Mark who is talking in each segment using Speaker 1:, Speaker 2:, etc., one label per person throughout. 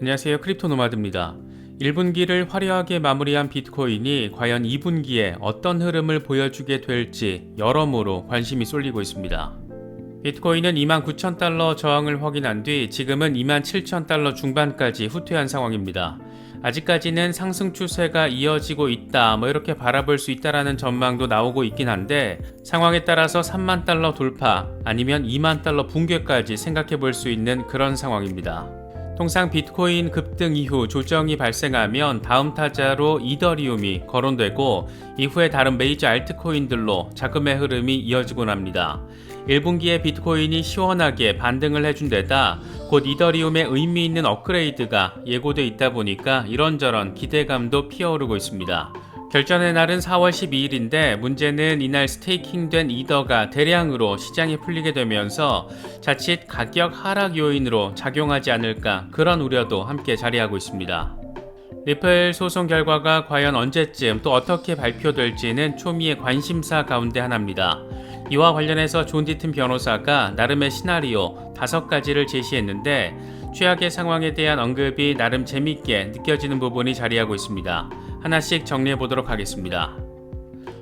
Speaker 1: 안녕하세요. 크립토노마드입니다. 1분기를 화려하게 마무리한 비트코인이 과연 2분기에 어떤 흐름을 보여주게 될지 여러모로 관심이 쏠리고 있습니다. 비트코인은 29,000달러 저항을 확인한 뒤 지금은 27,000달러 중반까지 후퇴한 상황입니다. 아직까지는 상승 추세가 이어지고 있다 이렇게 바라볼 수 있다라는 전망도 나오고 있긴 한데 상황에 따라서 3만 달러 돌파 아니면 2만 달러 붕괴까지 생각해 볼 수 있는 그런 상황입니다. 통상 비트코인 급등 이후 조정이 발생하면 다음 타자로 이더리움이 거론되고 이후에 다른 메이저 알트코인들로 자금의 흐름이 이어지곤 합니다. 1분기에 비트코인이 시원하게 반등을 해준 데다 곧 이더리움의 의미 있는 업그레이드가 예고돼 있다 보니까 이런저런 기대감도 피어오르고 있습니다. 결전의 날은 4월 12일인데 문제는 이날 스테이킹된 이더가 대량으로 시장에 풀리게 되면서 자칫 가격 하락 요인으로 작용하지 않을까 그런 우려도 함께 자리하고 있습니다. 리플 소송 결과가 과연 언제쯤 또 어떻게 발표될지는 초미의 관심사 가운데 하나입니다. 이와 관련해서 존 디튼 변호사가 나름의 시나리오 5가지를 제시했는데 최악의 상황에 대한 언급이 나름 재밌게 느껴지는 부분이 자리하고 있습니다. 하나씩 정리해 보도록 하겠습니다.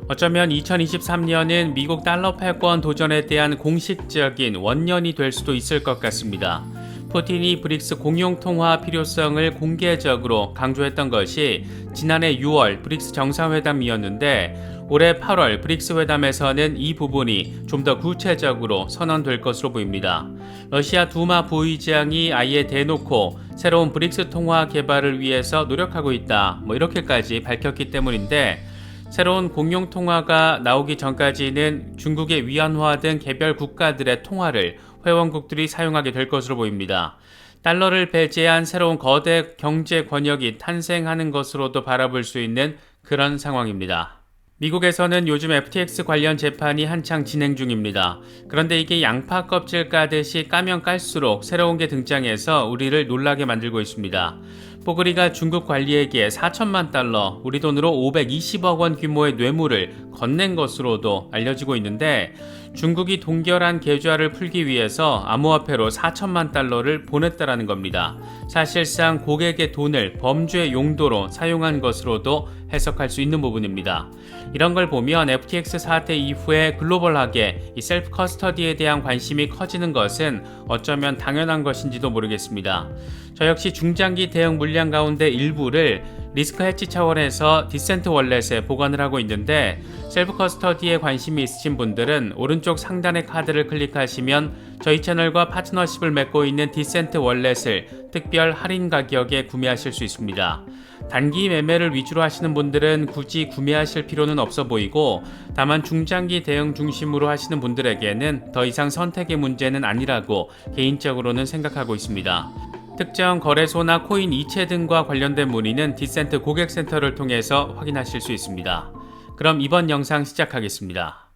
Speaker 1: 어쩌면 2023년은 미국 달러 패권 도전에 대한 공식적인 원년이 될 수도 있을 것 같습니다. 푸틴이 브릭스 공용통화 필요성을 공개적으로 강조했던 것이 지난해 6월 브릭스 정상회담이었는데 올해 8월 브릭스 회담에서는 이 부분이 좀 더 구체적으로 선언될 것으로 보입니다. 러시아 두마 부의장이 아예 대놓고 새로운 브릭스 통화 개발을 위해서 노력하고 있다 이렇게까지 밝혔기 때문인데 새로운 공용통화가 나오기 전까지는 중국의 위안화 등 개별 국가들의 통화를 회원국들이 사용하게 될 것으로 보입니다. 달러를 배제한 새로운 거대 경제 권역이 탄생하는 것으로도 바라볼 수 있는 그런 상황입니다. 미국에서는 요즘 FTX 관련 재판이 한창 진행 중입니다. 그런데 이게 양파 껍질 까듯이 까면 깔수록 새로운 게 등장해서 우리를 놀라게 만들고 있습니다. 뽀글이가 중국 관리에게 4천만 달러, 우리 돈으로 520억 원 규모의 뇌물을 건넨 것으로도 알려지고 있는데 중국이 동결한 계좌를 풀기 위해서 암호화폐로 4천만 달러를 보냈다라는 겁니다. 사실상 고객의 돈을 범죄 용도로 사용한 것으로도 해석할 수 있는 부분입니다. 이런 걸 보면 FTX 사태 이후에 글로벌하게 이 셀프 커스터디에 대한 관심이 커지는 것은 어쩌면 당연한 것인지도 모르겠습니다. 저 역시 중장기 대응 물량 가운데 일부를 리스크 해치 차원에서 디센트 월렛에 보관을 하고 있는데 셀프 커스터디에 관심이 있으신 분들은 오른쪽 상단의 카드를 클릭하시면 저희 채널과 파트너십을 맺고 있는 디센트 월렛을 특별 할인 가격에 구매하실 수 있습니다. 단기 매매를 위주로 하시는 분들은 굳이 구매하실 필요는 없어 보이고 다만 중장기 대응 중심으로 하시는 분들에게는 더 이상 선택의 문제는 아니라고 개인적으로는 생각하고 있습니다. 특정 거래소나 코인 이체 등과 관련된 문의는 디센트 고객센터를 통해서 확인하실 수 있습니다. 그럼 이번 영상 시작하겠습니다.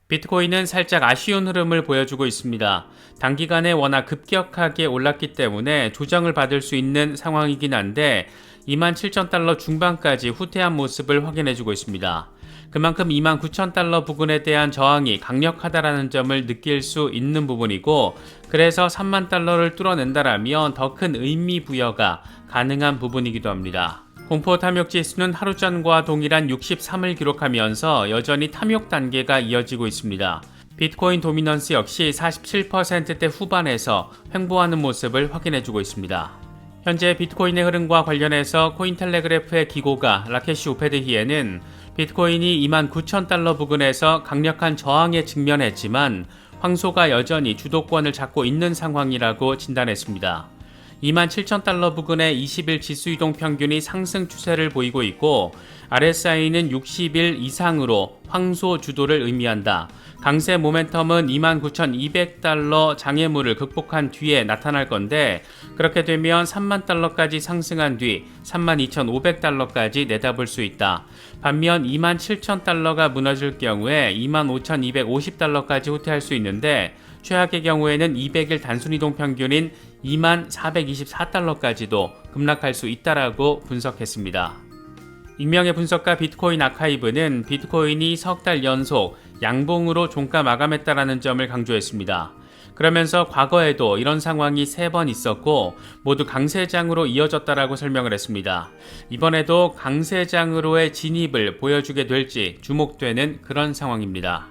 Speaker 1: 비트코인은 살짝 아쉬운 흐름을 보여주고 있습니다. 단기간에 워낙 급격하게 올랐기 때문에 조정을 받을 수 있는 상황이긴 한데 27,000달러 중반까지 후퇴한 모습을 확인해주고 있습니다. 그만큼 29,000달러 부근에 대한 저항이 강력하다라는 점을 느낄 수 있는 부분이고 그래서 3만 달러를 뚫어낸다라면 더 큰 의미 부여가 가능한 부분이기도 합니다. 공포 탐욕 지수는 하루 전과 동일한 63을 기록하면서 여전히 탐욕 단계가 이어지고 있습니다. 비트코인 도미넌스 역시 47%대 후반에서 횡보하는 모습을 확인해주고 있습니다. 현재 비트코인의 흐름과 관련해서 코인텔레그래프의 기고가 라케시 우페드히에는 비트코인이 29,000달러 부근에서 강력한 저항에 직면했지만 황소가 여전히 주도권을 잡고 있는 상황이라고 진단했습니다. 27,000달러 부근의 20일 지수이동 평균이 상승 추세를 보이고 있고 RSI는 60일 이상으로 황소 주도를 의미한다. 강세 모멘텀은 29,200달러 장애물을 극복한 뒤에 나타날 건데 그렇게 되면 3만 달러까지 상승한 뒤 32,500달러까지 내다볼 수 있다. 반면 27,000달러가 무너질 경우에 25,250달러까지 후퇴할 수 있는데 최악의 경우에는 200일 단순이동 평균인 24,24달러까지도 급락할 수 있다라고 분석했습니다. 익명의 분석가 비트코인 아카이브는 비트코인이 석 달 연속 양봉으로 종가 마감했다라는 점을 강조했습니다. 그러면서 과거에도 이런 상황이 3번 있었고 모두 강세장으로 이어졌다라고 설명을 했습니다. 이번에도 강세장으로의 진입을 보여주게 될지 주목되는 그런 상황입니다.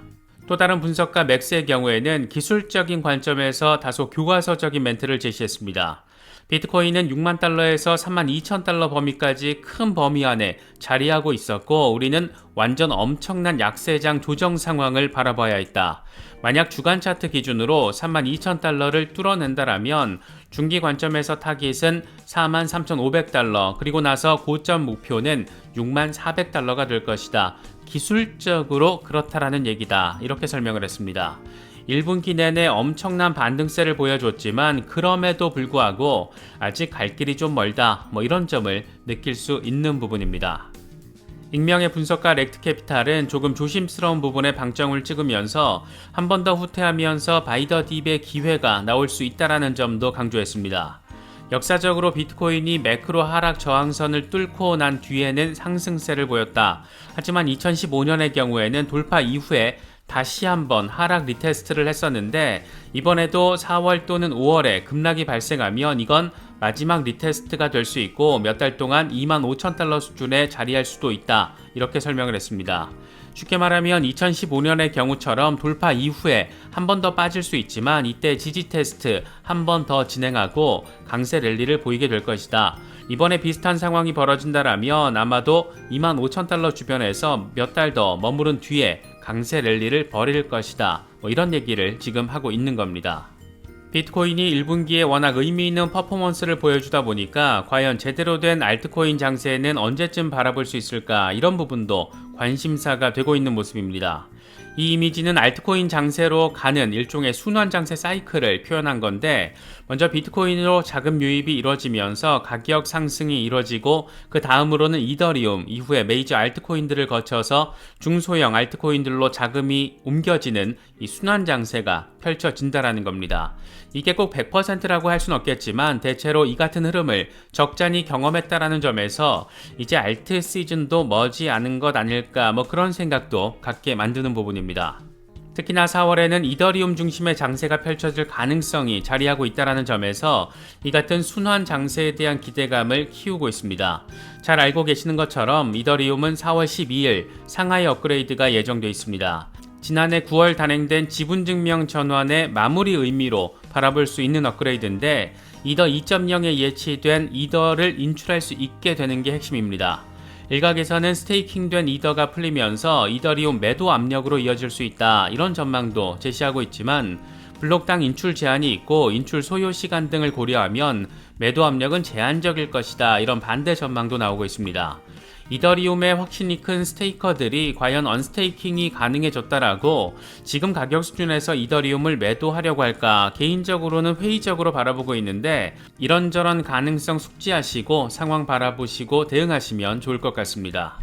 Speaker 1: 또 다른 분석가 맥스의 경우에는 기술적인 관점에서 다소 교과서적인 멘트를 제시했습니다. 비트코인은 6만 달러에서 3만 2천 달러 범위까지 큰 범위 안에 자리하고 있었고 우리는 완전 엄청난 약세장 조정 상황을 바라봐야 했다. 만약 주간 차트 기준으로 3만 2천 달러를 뚫어낸다라면 중기 관점에서 타깃은 4만 3,500달러 그리고 나서 고점 목표는 6만 400달러가 될 것이다. 기술적으로 그렇다라는 얘기다. 이렇게 설명을 했습니다. 1분기 내내 엄청난 반등세를 보여줬지만 그럼에도 불구하고 아직 갈 길이 좀 멀다. 이런 점을 느낄 수 있는 부분입니다. 익명의 분석가 렉트캐피탈은 조금 조심스러운 부분에 방점을 찍으면서 한 번 더 후퇴하면서 바이더 딥의 기회가 나올 수 있다는 점도 강조했습니다. 역사적으로 비트코인이 매크로 하락 저항선을 뚫고 난 뒤에는 상승세를 보였다. 하지만 2015년의 경우에는 돌파 이후에 다시 한번 하락 리테스트를 했었는데 이번에도 4월 또는 5월에 급락이 발생하면 이건 마지막 리테스트가 될 수 있고 몇 달 동안 2만 5천 달러 수준에 자리할 수도 있다. 이렇게 설명을 했습니다. 쉽게 말하면 2015년의 경우처럼 돌파 이후에 한 번 더 빠질 수 있지만 이때 지지 테스트 한 번 더 진행하고 강세 랠리를 보이게 될 것이다. 이번에 비슷한 상황이 벌어진다라면 아마도 2만 5천 달러 주변에서 몇 달 더 머무른 뒤에 강세 랠리를 벌일 것이다. 이런 얘기를 지금 하고 있는 겁니다. 비트코인이 1분기에 워낙 의미 있는 퍼포먼스를 보여주다 보니까 과연 제대로 된 알트코인 장세는 언제쯤 바라볼 수 있을까 이런 부분도 관심사가 되고 있는 모습입니다. 이 이미지는 알트코인 장세로 가는 일종의 순환 장세 사이클을 표현한 건데 먼저 비트코인으로 자금 유입이 이루어지면서 가격 상승이 이루어지고 그 다음으로는 이더리움 이후에 메이저 알트코인들을 거쳐서 중소형 알트코인들로 자금이 옮겨지는 이 순환 장세가 펼쳐진다라는 겁니다. 이게 꼭 100%라고 할 수는 없겠지만 대체로 이 같은 흐름을 적잖이 경험했다라는 점에서 이제 알트 시즌도 머지 않은 것 아닐까 그런 생각도 갖게 만드는 부분입니다. 특히나 4월에는 이더리움 중심의 장세가 펼쳐질 가능성이 자리하고 있다는 점에서 이 같은 순환 장세에 대한 기대감을 키우고 있습니다. 잘 알고 계시는 것처럼 이더리움은 4월 12일 상하이 업그레이드가 예정되어 있습니다. 지난해 9월 단행된 지분증명 전환의 마무리 의미로 바라볼 수 있는 업그레이드인데 이더 2.0에 예치된 이더를 인출할 수 있게 되는 게 핵심입니다. 일각에서는 스테이킹된 이더가 풀리면서 이더리움 매도 압력으로 이어질 수 있다 이런 전망도 제시하고 있지만 블록당 인출 제한이 있고 인출 소요 시간 등을 고려하면 매도 압력은 제한적일 것이다 이런 반대 전망도 나오고 있습니다. 이더리움의 확신이 큰 스테이커들이 과연 언스테이킹이 가능해졌다라고 지금 가격 수준에서 이더리움을 매도하려고 할까 개인적으로는 회의적으로 바라보고 있는데 이런저런 가능성 숙지하시고 상황 바라보시고 대응하시면 좋을 것 같습니다.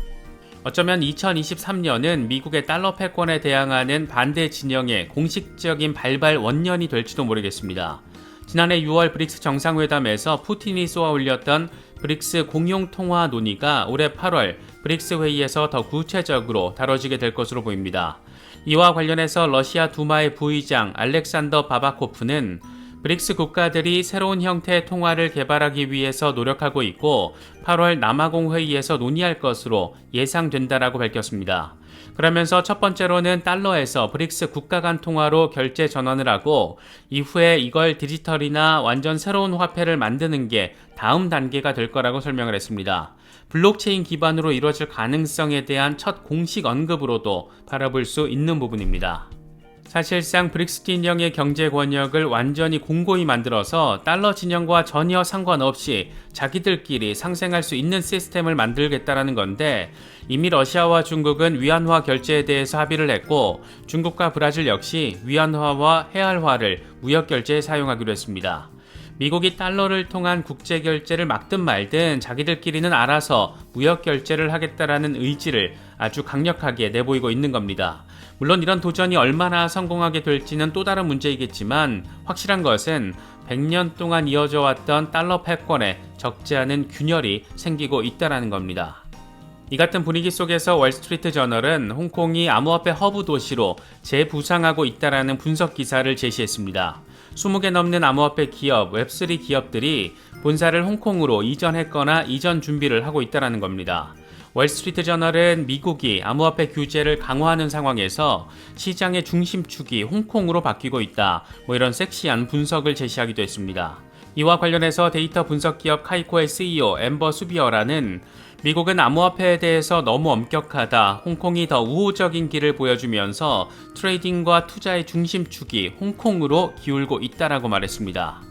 Speaker 1: 어쩌면 2023년은 미국의 달러 패권에 대항하는 반대 진영의 공식적인 발발 원년이 될지도 모르겠습니다. 지난해 6월 브릭스 정상회담에서 푸틴이 쏘아 올렸던 브릭스 공용통화 논의가 올해 8월 브릭스 회의에서 더 구체적으로 다뤄지게 될 것으로 보입니다. 이와 관련해서 러시아 두마의 부의장 알렉산더 바바코프는 브릭스 국가들이 새로운 형태의 통화를 개발하기 위해서 노력하고 있고 8월 남아공 회의에서 논의할 것으로 예상된다라고 밝혔습니다. 그러면서 첫 번째로는 달러에서 브릭스 국가 간 통화로 결제 전환을 하고 이후에 이걸 디지털이나 완전 새로운 화폐를 만드는 게 다음 단계가 될 거라고 설명을 했습니다. 블록체인 기반으로 이루어질 가능성에 대한 첫 공식 언급으로도 바라볼 수 있는 부분입니다. 사실상 브릭스 진영의 경제 권역을 완전히 공고히 만들어서 달러 진영과 전혀 상관없이 자기들끼리 상생할 수 있는 시스템을 만들겠다라는 건데 이미 러시아와 중국은 위안화 결제에 대해서 합의를 했고 중국과 브라질 역시 위안화와 헤알화를 무역 결제에 사용하기로 했습니다. 미국이 달러를 통한 국제 결제를 막든 말든 자기들끼리는 알아서 무역 결제를 하겠다라는 의지를 아주 강력하게 내보이고 있는 겁니다. 물론 이런 도전이 얼마나 성공하게 될지는 또 다른 문제이겠지만 확실한 것은 100년 동안 이어져 왔던 달러 패권에 적지 않은 균열이 생기고 있다는 겁니다. 이 같은 분위기 속에서 월스트리트 저널은 홍콩이 암호화폐 허브 도시로 재부상하고 있다는 분석 기사를 제시했습니다. 20개 넘는 암호화폐 기업, 웹3 기업들이 본사를 홍콩으로 이전했거나 이전 준비를 하고 있다는 겁니다. 월스트리트 저널은 미국이 암호화폐 규제를 강화하는 상황에서 시장의 중심축이 홍콩으로 바뀌고 있다. 이런 섹시한 분석을 제시하기도 했습니다. 이와 관련해서 데이터 분석 기업 카이코의 CEO 엠버 수비어라는 미국은 암호화폐에 대해서 너무 엄격하다. 홍콩이 더 우호적인 길을 보여주면서 트레이딩과 투자의 중심축이 홍콩으로 기울고 있다라고 말했습니다.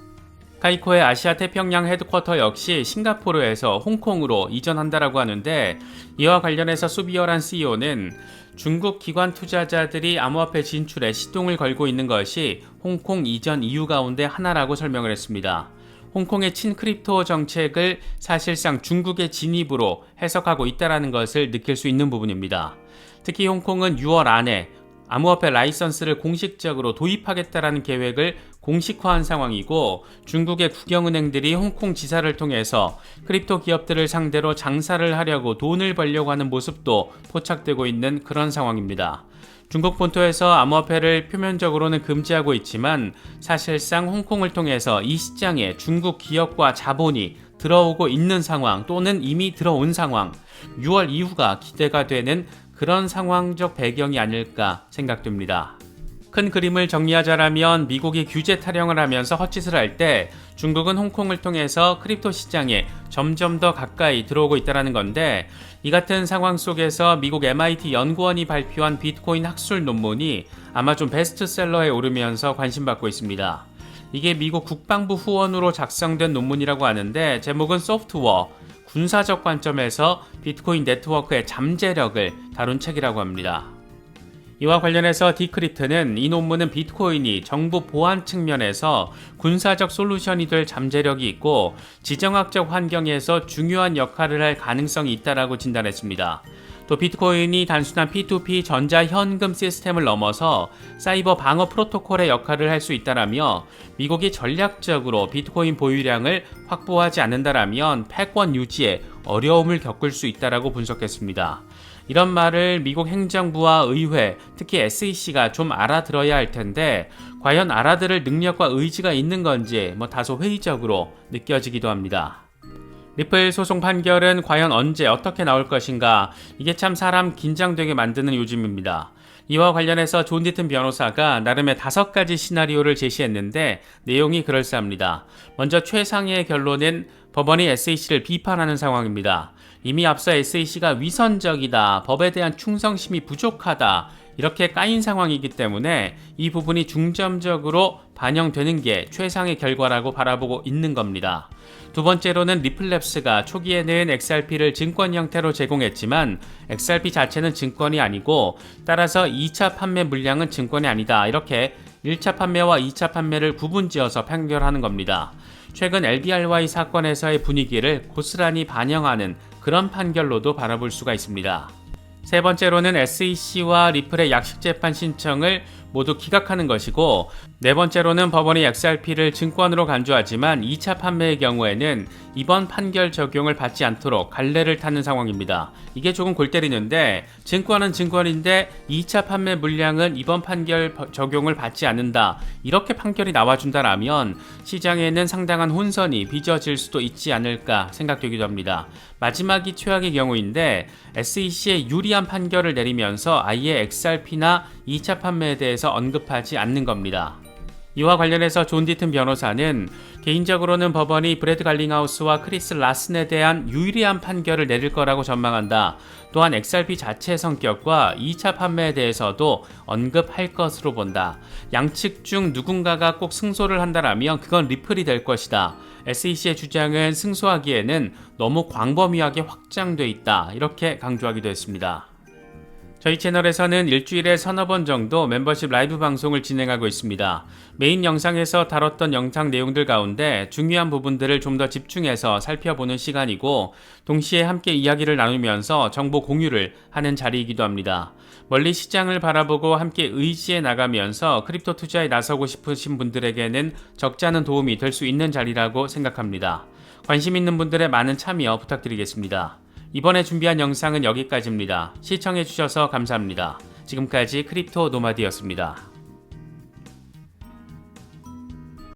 Speaker 1: 카이코의 아시아 태평양 헤드쿼터 역시 싱가포르에서 홍콩으로 이전한다라고 하는데 이와 관련해서 수비어란 CEO는 중국 기관 투자자들이 암호화폐 진출에 시동을 걸고 있는 것이 홍콩 이전 이유 가운데 하나라고 설명을 했습니다. 홍콩의 친크립토 정책을 사실상 중국의 진입으로 해석하고 있다는 것을 느낄 수 있는 부분입니다. 특히 홍콩은 6월 안에 암호화폐 라이선스를 공식적으로 도입하겠다라는 계획을 공식화한 상황이고 중국의 국영은행들이 홍콩 지사를 통해서 크립토 기업들을 상대로 장사를 하려고 돈을 벌려고 하는 모습도 포착되고 있는 그런 상황입니다. 중국 본토에서 암호화폐를 표면적으로는 금지하고 있지만 사실상 홍콩을 통해서 이 시장에 중국 기업과 자본이 들어오고 있는 상황 또는 이미 들어온 상황, 6월 이후가 기대가 되는 그런 상황적 배경이 아닐까 생각됩니다. 큰 그림을 정리하자라면 미국이 규제 타령을 하면서 헛짓을 할 때 중국은 홍콩을 통해서 크립토 시장에 점점 더 가까이 들어오고 있다는 건데 이 같은 상황 속에서 미국 MIT 연구원이 발표한 비트코인 학술 논문이 아마존 베스트셀러에 오르면서 관심받고 있습니다. 이게 미국 국방부 후원으로 작성된 논문이라고 하는데 제목은 소프트웨어, 군사적 관점에서 비트코인 네트워크의 잠재력을 다룬 책이라고 합니다. 이와 관련해서 디크립트는 이 논문은 비트코인이 정부 보안 측면에서 군사적 솔루션이 될 잠재력이 있고 지정학적 환경에서 중요한 역할을 할 가능성이 있다라고 진단했습니다. 또 비트코인이 단순한 P2P 전자현금 시스템을 넘어서 사이버 방어 프로토콜의 역할을 할 수 있다라며 미국이 전략적으로 비트코인 보유량을 확보하지 않는다라면 패권 유지에 어려움을 겪을 수 있다라고 분석했습니다. 이런 말을 미국 행정부와 의회, 특히 SEC가 좀 알아들어야 할 텐데 과연 알아들을 능력과 의지가 있는 건지 다소 회의적으로 느껴지기도 합니다. 리플 소송 판결은 과연 언제 어떻게 나올 것인가 이게 참 사람 긴장되게 만드는 요즘입니다. 이와 관련해서 존 디튼 변호사가 나름의 5가지 시나리오를 제시했는데 내용이 그럴싸합니다. 먼저 최상의 결론은 법원이 SEC를 비판하는 상황입니다. 이미 앞서 SEC가 위선적이다, 법에 대한 충성심이 부족하다 이렇게 까인 상황이기 때문에 이 부분이 중점적으로 반영되는 게 최상의 결과라고 바라보고 있는 겁니다. 두 번째로는 리플랩스가 초기에는 XRP를 증권 형태로 제공했지만 XRP 자체는 증권이 아니고 따라서 2차 판매 물량은 증권이 아니다. 이렇게 1차 판매와 2차 판매를 구분지어서 판결하는 겁니다. 최근 LBRY 사건에서의 분위기를 고스란히 반영하는 그런 판결로도 바라볼 수가 있습니다. 세 번째로는 SEC와 리플의 약식재판 신청을 모두 기각하는 것이고 네 번째로는 법원이 XRP를 증권으로 간주하지만 2차 판매의 경우에는 이번 판결 적용을 받지 않도록 갈래를 타는 상황입니다. 이게 조금 골 때리는데 증권은 증권인데 2차 판매 물량은 이번 판결 적용을 받지 않는다. 이렇게 판결이 나와준다라면 시장에는 상당한 혼선이 빚어질 수도 있지 않을까 생각되기도 합니다. 마지막이 최악의 경우인데 SEC의 유리한 판결을 내리면서 아예 XRP나 2차 판매에 대해서 언급하지 않는 겁니다. 이와 관련해서 존 디튼 변호사는 개인적으로는 법원이 브래드 갈링하우스와 크리스 라슨에 대한 유리한 판결을 내릴 거라고 전망한다. 또한 XRP 자체의 성격과 2차 판매에 대해서도 언급할 것으로 본다. 양측 중 누군가가 꼭 승소를 한다라면 그건 리플이 될 것이다. SEC의 주장은 승소하기에는 너무 광범위하게 확장돼 있다. 이렇게 강조하기도 했습니다. 저희 채널에서는 일주일에 서너 번 정도 멤버십 라이브 방송을 진행하고 있습니다. 메인 영상에서 다뤘던 영상 내용들 가운데 중요한 부분들을 좀 더 집중해서 살펴보는 시간이고 동시에 함께 이야기를 나누면서 정보 공유를 하는 자리이기도 합니다. 멀리 시장을 바라보고 함께 의지해 나가면서 크립토 투자에 나서고 싶으신 분들에게는 적지 않은 도움이 될 수 있는 자리라고 생각합니다. 관심 있는 분들의 많은 참여 부탁드리겠습니다. 이번에 준비한 영상은 여기까지입니다. 시청해주셔서 감사합니다. 지금까지 크립토 노마드였습니다.